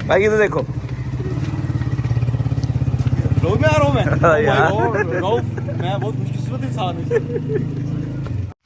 भाई इधर देखो रोड में आ रहा हूँ मैं। मैं बहुत खुशकिस्मत इंसान हूँ।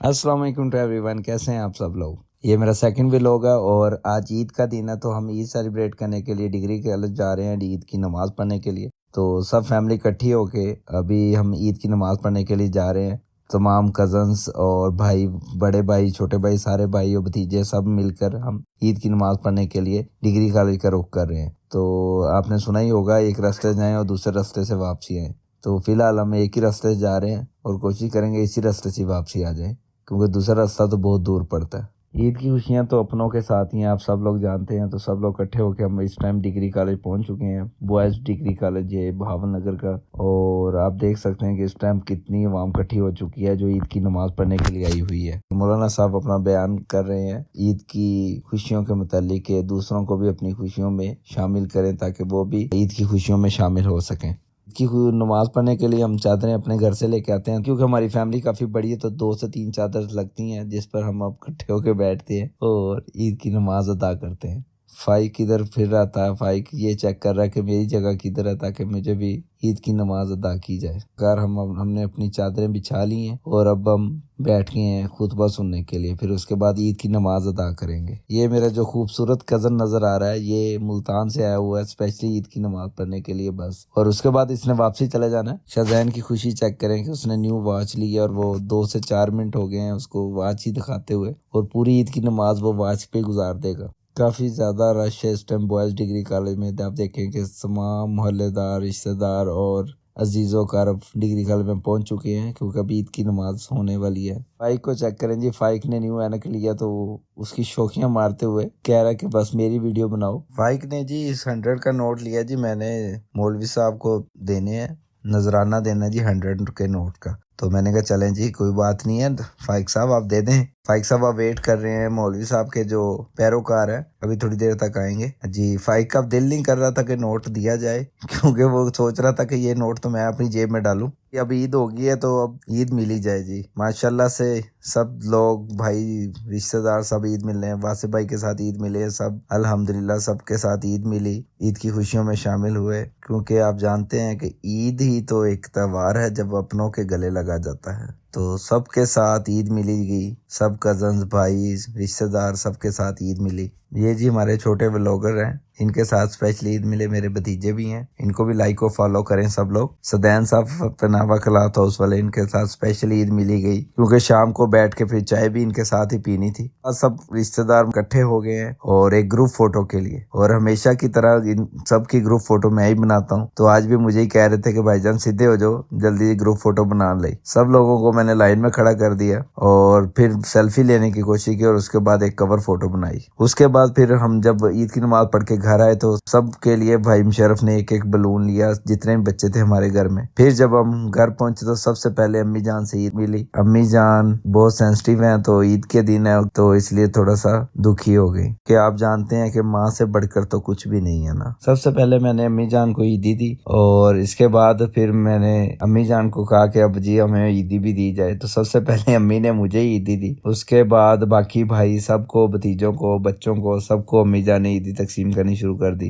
अस्सलाम वालेकुम टू एवरीवन, कैसे हैं आप सब लोग। ये मेरा सेकंड व्लॉग है और आज ईद का दिन है, तो हम ईद सेलिब्रेट करने के लिए डिग्री कॉलेज जा रहे हैं ईद की नमाज पढ़ने के लिए। तो सब फैमिली इकट्ठी होके अभी हम ईद की नमाज पढ़ने के लिए जा रहे हैं। तमाम कज़न्स और भाई, बड़े भाई, छोटे भाई, सारे भाई और भतीजे सब मिलकर हम ईद की नमाज पढ़ने के लिए डिग्री कॉलेज का रुख कर रहे हैं। तो आपने सुना ही होगा, एक रास्ते से जाएं और दूसरे रास्ते से वापसी आएँ। तो फिलहाल हम एक ही रास्ते से जा रहे हैं और कोशिश करेंगे इसी रास्ते से वापसी आ जाए, क्योंकि दूसरा रास्ता तो बहुत दूर पड़ता है। ईद की खुशियां तो अपनों के साथ ही हैं, आप सब लोग जानते हैं। तो सब लोग इकट्ठे होकर हम इस टाइम डिग्री कॉलेज पहुंच चुके हैं। बॉयज़ डिग्री कॉलेज है भावन नगर का। और आप देख सकते हैं कि इस टाइम कितनी अवाम इकट्ठी हो चुकी है जो ईद की नमाज पढ़ने के लिए आई हुई है। मौलाना साहब अपना बयान कर रहे हैं ईद की खुशियों के मुतालिक के, दूसरों को भी अपनी खुशियों में शामिल करें ताकि वो भी ईद की खुशियों में शामिल हो सकें। की नमाज पढ़ने के लिए हम चादरें अपने घर से लेके आते हैं, क्योंकि हमारी फैमिली काफ़ी बड़ी है। तो 2 से 3 चादर लगती हैं जिस पर हम अब इकट्ठे होकर बैठते हैं और ईद की नमाज अदा करते हैं। फाइक किधर फिर रहा था, फाइक ये चेक कर रहा है कि मेरी जगह किधर है ताकि मुझे भी ईद की नमाज अदा की जाए। कार हमने अपनी चादरें बिछा ली हैं और अब हम बैठ गए हैं खुतबा सुनने के लिए। फिर उसके बाद ईद की नमाज अदा करेंगे। ये मेरा जो खूबसूरत कज़न नज़र आ रहा है, ये मुल्तान से आया हुआ है स्पेशली ईद की नमाज पढ़ने के लिए बस। और उसके बाद इसने वापसी चले जाना है। शाहजैन की खुशी चेक करें कि उसने न्यू वॉच ली है और वो 2 से 4 मिनट हो गए हैं उसको वॉच ही दिखाते हुए, और पूरी ईद की नमाज वो वॉच पे गुजार देगा। काफ़ी ज़्यादा रश है इस टाइम बॉयज़ डिग्री कॉलेज में। आप देखें कि तमाम मोहल्लेदार, रिश्तेदार और अजीज़ों कारब डिग्री कॉलेज में पहुंच चुके हैं, क्योंकि अभी ईद की नमाज होने वाली है। फाइक को चेक करें जी, फाइक ने न्यू ऐनक लिया तो उसकी शौकियाँ मारते हुए कह रहा है कि बस मेरी वीडियो बनाओ। फाइक ने जी इस 100 का नोट लिया जी, मैंने मौलवी साहब को देने हैं, नजराना देना जी 100 के नोट का। तो मैंने कहा चलें जी कोई बात नहीं है, फाइक साहब आप दे दें। फाइक साहब आप वेट कर रहे हैं, मौलवी साहब के जो पैरोकार हैं अभी थोड़ी देर तक आएंगे जी। फाइक का दिल नहीं कर रहा था कि नोट दिया जाए, क्योंकि वो सोच रहा था कि ये नोट तो मैं अपनी जेब में डालूं। अब ईद होगी है तो अब ईद मिली जाए जी। माशाल्लाह से सब लोग, भाई, रिश्तेदार सब ईद मिल रहे हैं। वासिफ भाई के साथ ईद मिले सब, अल्हम्दुलिल्लाह सबके साथ ईद मिली, ईद की खुशियों में शामिल हुए। क्योंकि आप जानते हैं कि ईद ही तो एक त्योहार है जब अपनों के गले लगा जाता है। तो सबके साथ ईद मिली गई, सब कजन्स, भाई, रिश्तेदार सबके साथ ईद मिली। ये जी हमारे छोटे व्लॉगर हैं, इनके साथ स्पेशली ईद मिले। मेरे भतीजे भी हैं, इनको भी लाइक और फॉलो करें सब लोग। सदैन साहब पनावा खिलात हाउस वाले, इनके साथ स्पेशल ईद मिली गई, क्योंकि शाम को बैठ के फिर चाय भी इनके साथ ही पीनी थी। और सब रिश्तेदार इकट्ठे हो गए हैं और एक ग्रुप फोटो के लिए। और हमेशा की तरह इन सब की ग्रुप फोटो मैं ही बनाता हूँ, तो आज भी मुझे ही कह रहे थे कि भाईजान सीधे हो जाओ, जल्दी ग्रुप फोटो बना ले। सब लोगों को मैंने लाइन में खड़ा कर दिया और फिर सेल्फी लेने की कोशिश की और उसके बाद एक कवर फोटो बनाई। उसके बाद फिर हम जब ईद की नमाज पढ़ के घर आए तो सबके लिए भाई मुशर्रफ ने एक एक बलून लिया, जितने भी बच्चे थे हमारे घर में। फिर जब हम घर पहुंचे तो सबसे पहले अम्मी जान से ईद मिली। अम्मी जान बहुत सेंसिटिव हैं, तो ईद के दिन है तो इसलिए थोड़ा सा दुखी हो गई कि आप जानते हैं कि माँ से बढ़कर तो कुछ भी नहीं है ना। सबसे पहले मैंने अम्मी जान को ईदी दी और इसके बाद फिर मैंने अम्मी जान को कहा कि अब जी हमें ईदी भी दी जाए। तो सबसे पहले अम्मी ने मुझे ईदी दी, उसके बाद बाकी भाई सबको, भतीजों को, बच्चों को, सबको अम्मी जान ने ईदी तकसीम करनी शुरू कर दी।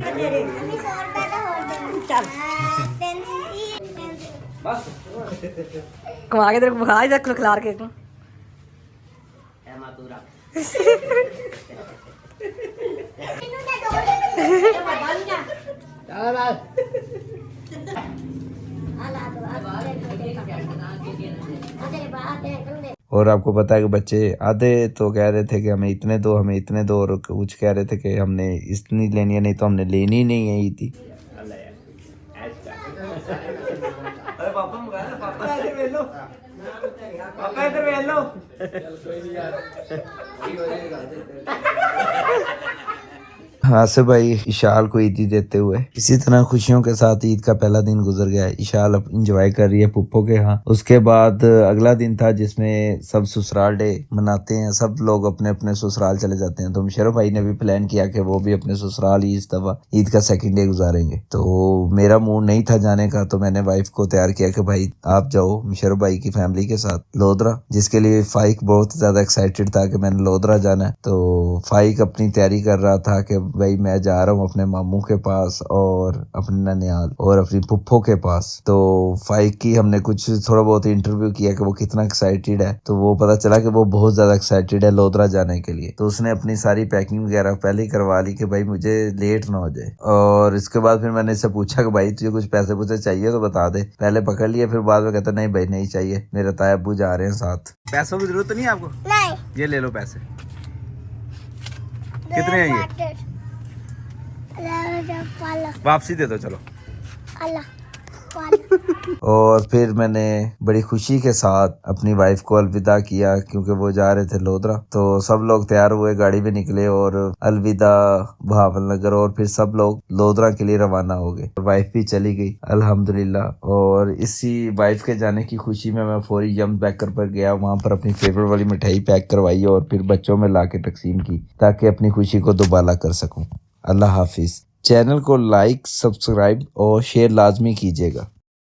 कमा के तेरे को बुखार ही खिलार के तू और आपको पता है कि बच्चे आधे तो कह रहे थे कि हमें इतने दो, हमें इतने दो, और कुछ कह रहे थे कि हमने इतनी लेनी है, नहीं तो हमने लेनी ही नहीं है ईदी। पापा इधर वेख लो। हासिफ भाई इशाल को ईदी देते हुए इसी तरह खुशियों के साथ ईद का पहला दिन गुजर गया। इशाल अब इंजॉय कर रही है पुप्पो के यहाँ। उसके बाद अगला दिन था जिसमें सब ससुराल डे मनाते हैं, सब लोग अपने अपने ससुराल चले जाते हैं। तो मुशर्रफ भाई ने भी प्लान किया कि वो भी अपने ससुराल ही इस दफा ईद का सेकंड डे गुजारेंगे। तो मेरा मूड नहीं था जाने का, तो मैंने वाइफ को तैयार किया कि भाई आप जाओ मुशर्रफ भाई की फैमिली के साथ लोधरा, जिसके लिए फाइक बहुत ज्यादा एक्साइटेड था कि मैंने लोधरा जाना है। तो फाइक अपनी तैयारी कर रहा था कि भाई मैं जा रहा हूँ अपने मामू के पास और अपने ननियाल और अपनी पुप्पो के पास। तो फाइक की हमने कुछ थोड़ा बहुत इंटरव्यू किया कि वो कितना एक्साइटेड है, तो वो पता चला कि वो बहुत ज्यादा एक्साइटेड है लोधरा जाने के लिए। तो उसने अपनी सारी पैकिंग वगैरह पहले ही करवा ली कि भाई मुझे लेट ना हो जाए। और इसके बाद फिर मैंने इससे पूछा कि भाई तुझे कुछ पैसे पूछे चाहिए तो बता दे। पहले पकड़ लिए, फिर बाद में कहता नहीं भाई नहीं चाहिए, मेरे ताया अब्बू जा रहे हैं साथ। पैसों की जरूरत नहीं है आपको? नहीं। ये ले लो पैसे। कितने हैं ये? वापसी दे दो चलो। और फिर मैंने बड़ी खुशी के साथ अपनी वाइफ को अलविदा किया क्योंकि वो जा रहे थे लोधरा। तो सब लोग तैयार हुए, गाड़ी में निकले और अलविदा भावल नगर, और फिर सब लोग लोधरा के लिए रवाना हो गए। वाइफ भी चली गई अल्हम्दुलिल्लाह। और इसी वाइफ के जाने की खुशी में मैं फौरी यम बेकर पर गया, वहां पर अपनी फेवरेट वाली मिठाई पैक करवाई और फिर बच्चों में लाके तकसीम की ताकि अपनी खुशी को दोबाला कर सकूं। अल्लाह हाफिज। चैनल को लाइक, सब्सक्राइब और शेयर लाजमी कीजिएगा।